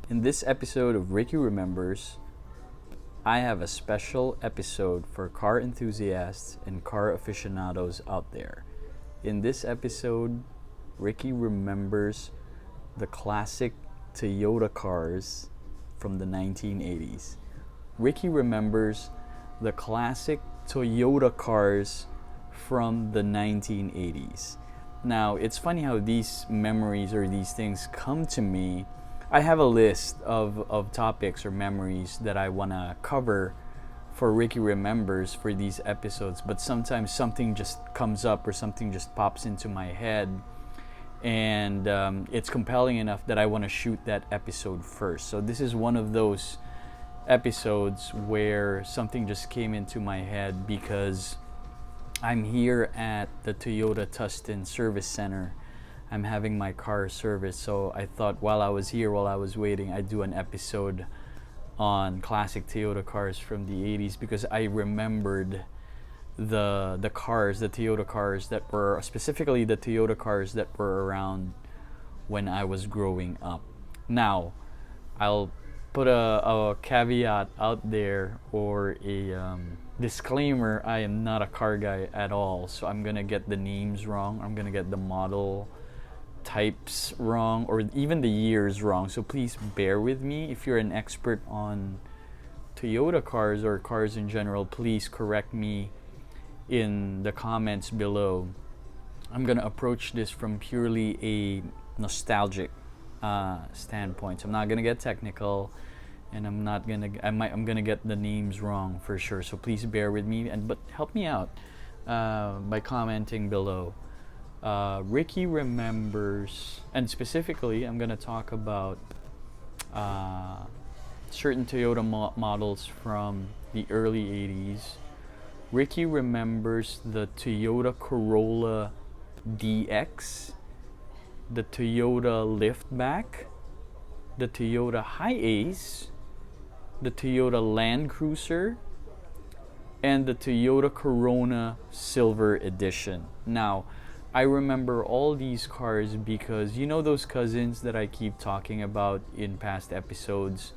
In this episode of Ricky Remembers, I have a special episode for car enthusiasts and car aficionados out there. In this episode, Ricky remembers the classic Toyota cars from the 1980s. Ricky remembers the classic Toyota cars from the 1980s. Now, it's funny how these memories or these things come to me. I have a list of topics or memories that I want to cover for Ricky Remembers for these episodes, but sometimes something just comes up or something just pops into my head, and it's compelling enough that I want to shoot that episode first. So this is one of those episodes where something just came into my head because I'm here at the Toyota Tustin Service Center. I'm having my car serviced, so I thought while I was waiting, I'd do an episode on classic Toyota cars from the 80s because I remembered the Toyota cars that were, specifically the Toyota cars that were around when I was growing up. Now, I'll put a caveat out there or a disclaimer. I am not a car guy at all, so I'm gonna get the names wrong. I'm gonna get the model types wrong or even the years wrong, so please bear with me. If you're an expert on Toyota cars or cars in general, please correct me in the comments below. I'm gonna approach this from purely a nostalgic standpoint, so I'm not gonna get technical, and I'm gonna get the names wrong for sure, so please bear with me, but help me out by commenting below. Ricky remembers, and specifically, I'm going to talk about certain Toyota models from the early 80s. Ricky remembers the Toyota Corolla DX, the Toyota Liftback, the Toyota Hiace, the Toyota Land Cruiser, and the Toyota Corona Silver Edition. Now, I remember all these cars because you know those cousins that I keep talking about in past episodes,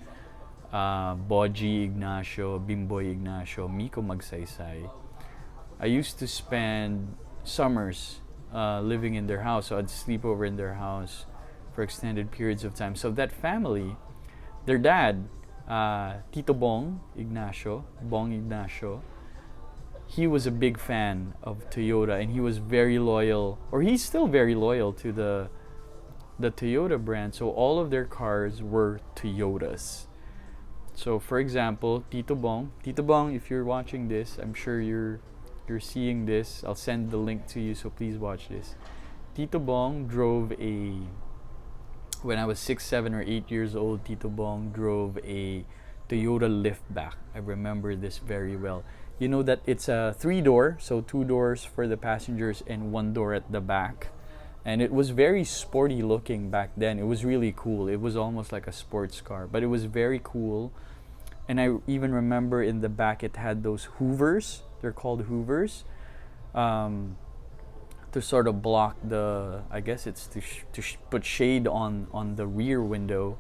Boji Ignacio, Bimboy Ignacio, Miko Magsaysay. I used to spend summers living in their house, so I'd sleep over in their house for extended periods of time. So that family, their dad, Tito Bong Ignacio, he was a big fan of Toyota, and he was very loyal, or he's still very loyal to the Toyota brand. So all of their cars were Toyotas. So for example, Tito Bong, if you're watching this, I'm sure you're seeing this. I'll send the link to you, so please watch this. Tito Bong drove when I was 6, 7, or 8 years old, Tito Bong drove a Toyota Liftback. I remember this very well. You know that it's a 3-door, so 2 doors for the passengers and 1 door at the back. And it was very sporty looking back then. It was really cool. It was almost like a sports car, but it was very cool. And I even remember in the back it had those hoovers. They're called hoovers. To sort of block I guess it's to put shade on the rear window.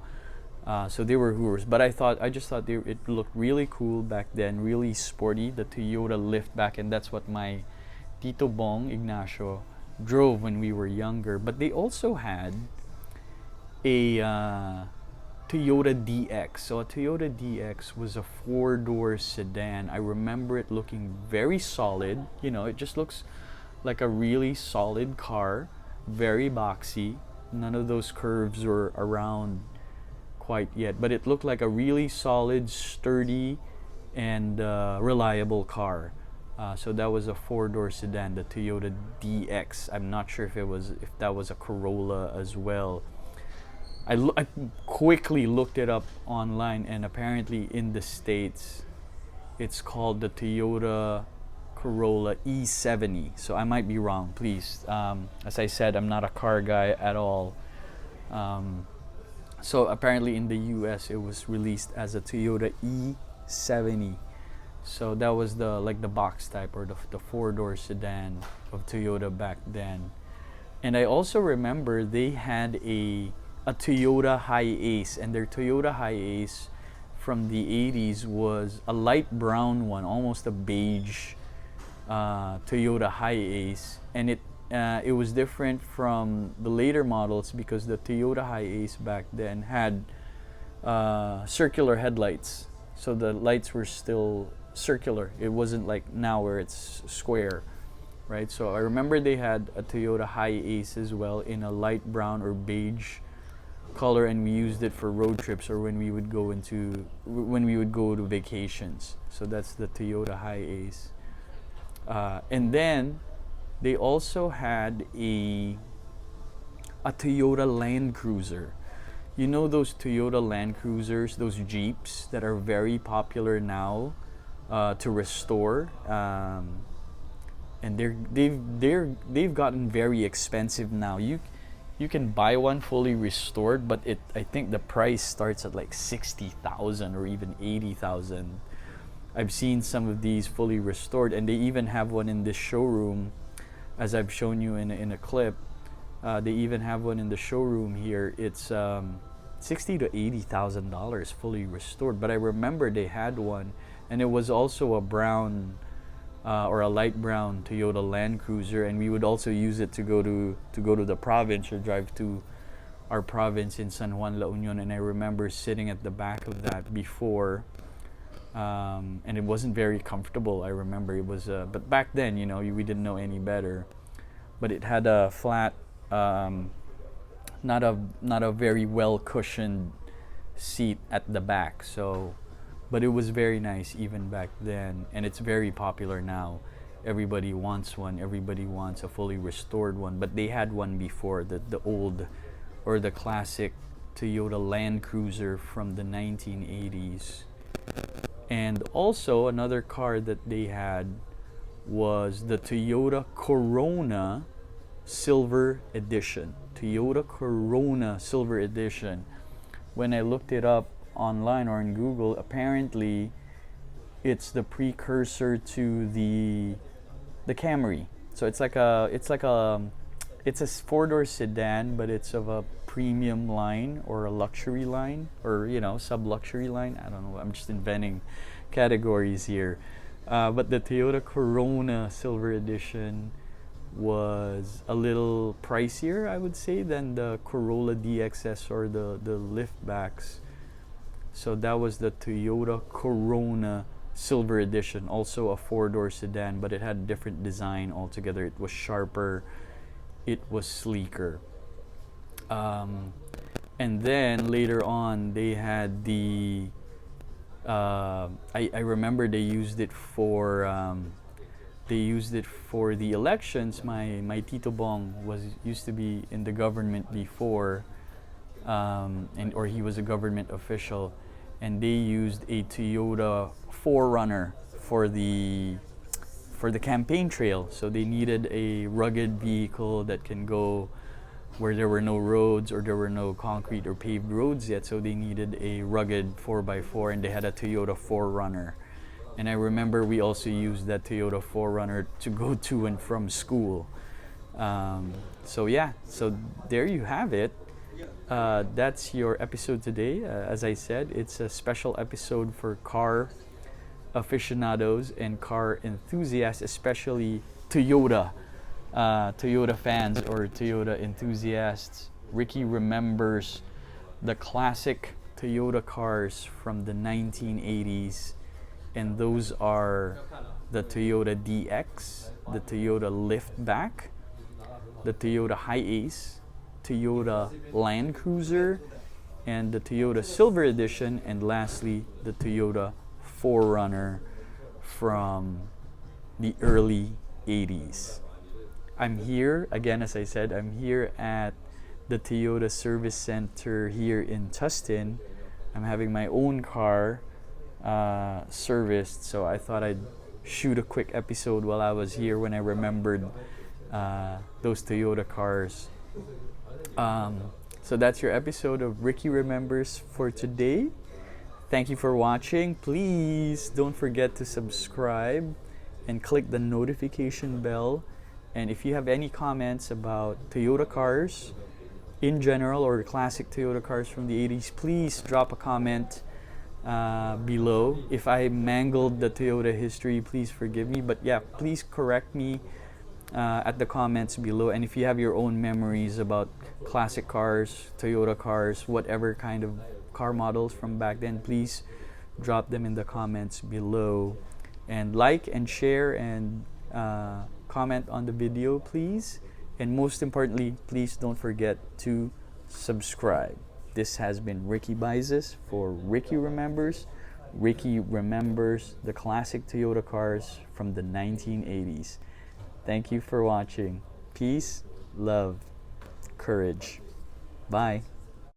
So they were hoovers, but I just thought it looked really cool back then, really sporty, the Toyota Liftback, and that's what my Tito Bong Ignacio drove when we were younger. But they also had a Toyota DX. So a Toyota DX was a 4-door sedan. I remember it looking very solid. You know, it just looks like a really solid car, very boxy. None of those curves were around quite yet, but it looked like a really solid, sturdy, and reliable car. So that was a 4-door sedan, the Toyota DX. I'm not sure if that was a Corolla as well. I quickly looked it up online, and apparently in the States, it's called the Toyota Corolla E70. So I might be wrong. Please, as I said, I'm not a car guy at all. So apparently in the US it was released as a Toyota E70. So that was the box type or the 4-door sedan of Toyota back then. And I also remember they had a a Toyota Hiace, and their Toyota Hiace from the 80s was a light brown one, almost a beige Toyota Hiace, and it was different from the later models because the Toyota Hiace back then had circular headlights, so the lights were still circular. It wasn't like now where it's square, right? So I remember they had a Toyota Hiace as well in a light brown or beige color, and we used it for road trips or when we would go to vacations. So that's the Toyota Hiace. And then they also had a Toyota Land Cruiser. You know those Toyota Land Cruisers, those Jeeps that are very popular now to restore, and they've gotten very expensive now. You can buy one fully restored, but I think the price starts at like 60,000 or even 80,000. I've seen some of these fully restored, and they even have one in this showroom, as I've shown you in a clip. They even have one in the showroom here. It's $60,000 to $80,000 fully restored. But I remember they had one, and it was also a brown or a light brown Toyota Land Cruiser, and we would also use it to go to the province or drive to our province in San Juan, La Union. And I remember sitting at the back of that before. And it wasn't very comfortable. I remember it was, but back then, we didn't know any better. But it had a flat, not a very well cushioned seat at the back. So, but it was very nice even back then, and it's very popular now. Everybody wants one. Everybody wants a fully restored one. But they had one before, the old, or the classic Toyota Land Cruiser from the 1980s. And also another car that they had was the Toyota Corona Silver Edition. Toyota Corona Silver Edition. When I looked it up online or in Google, apparently it's the precursor to the Camry. So it's a four-door sedan, but it's of a premium line or a luxury line, or sub-luxury line. I don't know, I'm just inventing categories here. But the Toyota Corona Silver Edition was a little pricier, I would say, than the Corolla DXS or the Liftbacks. So that was the Toyota Corona Silver Edition, also a four-door sedan, but it had a different design altogether. It was sharper, it was sleeker. And then later on, they had the. I remember they used it for. The elections. My Tito Bong used to be in the government before, or he was a government official, and they used a Toyota 4Runner for the campaign trail. So they needed a rugged vehicle that can go where there were no roads or there were no concrete or paved roads yet. So they needed a rugged 4x4, and they had a Toyota 4Runner. And I remember we also used that Toyota 4Runner to go to and from school. So there you have it. That's your episode today. As I said, it's a special episode for car aficionados and car enthusiasts, especially Toyota fans or Toyota enthusiasts. Ricky remembers the classic Toyota cars from the 1980s, and those are the Toyota DX, the Toyota Liftback, the Toyota Hiace, Toyota Land Cruiser, and the Toyota Silver Edition, and lastly the Toyota 4Runner from the early 80s. I'm here, again, as I said, I'm here at the Toyota Service Center here in Tustin. I'm having my own car serviced, so I thought I'd shoot a quick episode while I was here when I remembered those Toyota cars. So that's your episode of Ricky Remembers for today. Thank you for watching. Please don't forget to subscribe and click the notification bell. And if you have any comments about Toyota cars, in general or classic Toyota cars from the 80s, please drop a comment below. If I mangled the Toyota history, please forgive me. But yeah, please correct me at the comments below. And if you have your own memories about classic cars, Toyota cars, whatever kind of car models from back then, please drop them in the comments below. And like and share and comment on the video, please. And most importantly, please don't forget to subscribe. This has been Ricky Bizes for Ricky Remembers. Ricky remembers the classic Toyota cars from the 1980s. Thank you for watching. Peace, love, courage. Bye.